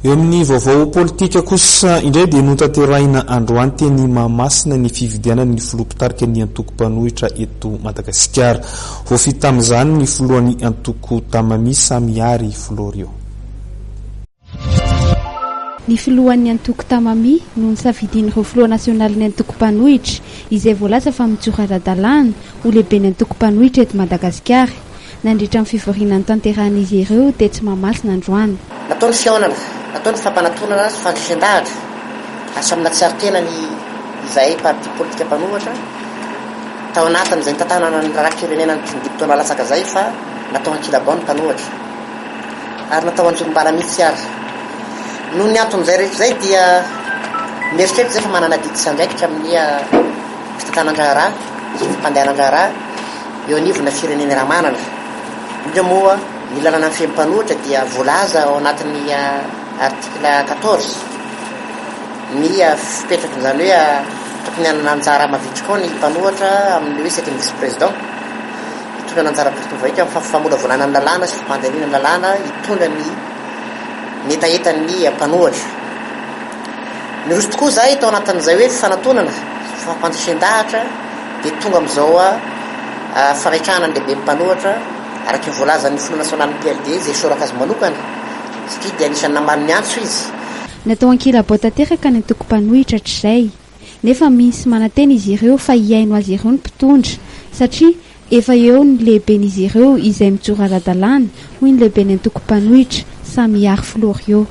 eo amin'ny vaovao politika kosa indray dia notanterahina androany teny Mahamasina ny fividianany filopitarika ny antoko-panohitra eto Madagasikara. Voafita tamin'izany ny filohan'ny antoko Tamami Samiary Florio. Ny filohan'ny antoko Tamami no nisafidian'ireo filoha nasionaly ny antoko-panohitra izay voalaza fa mijoro ara-dalàna ho lehibe ny antoko-panohitra eto Madagasikara. Nandritra amin'ny fivorianany tanteran'izy ireo tetsy Mahamasina androany. Nataony fihaonana, nataony fampanantonana sy fandrisan-dahatra asa amina tsy aritenany izay parti politika mpanohatra tao anatin'izay tantanana ny rahapirenena ny diptona latsaka zay fa natao ankilabao ny mpanohatra ary natao anjorom-bala mihitsy ary. Noho ny anton'izay rehetra zay dia mieritreritra zay fa manana diditra andraikitra amin'ny fitantanan-draharaha sy fampandehanan-draharaha eo anivona firenena ramanana. Indrindra moa ny lalana ny fiham-panohitra dia voalaza ao anatin'ny artikla 14 ny fipetraka izany hoe tokony hanana anjara mavitrika ao ny mpanohatra amin'ny hoe second vice-président hitondra ny anjara portovaika amin'ny famola-volana ny lalàna sy fampandaniana ny lalàna hitondra ny etaetan'ny mpanohatra. Ny roso tokoa zay tao anatin'izay hoe fanantonana fampandrisan-dahatra dia tonga amin'izao farahitrahana ny lehibe mpanohatra araky ny voalaza ny filoha nasional'ny PLD izay soraka azy manokana satria dia anisan'ny namary ny antso izy. Natao ankilabao tanteraka ny antoko-panohitra hatr'izay nefa misy manantena izy ireo fa hiaino azy ireo ny mpitondra satria efa eo ny lehiben'izy ireo izay mijoro ara-dalàna hoy ny lehiben'ny antoko-panohitra Samiary Florio.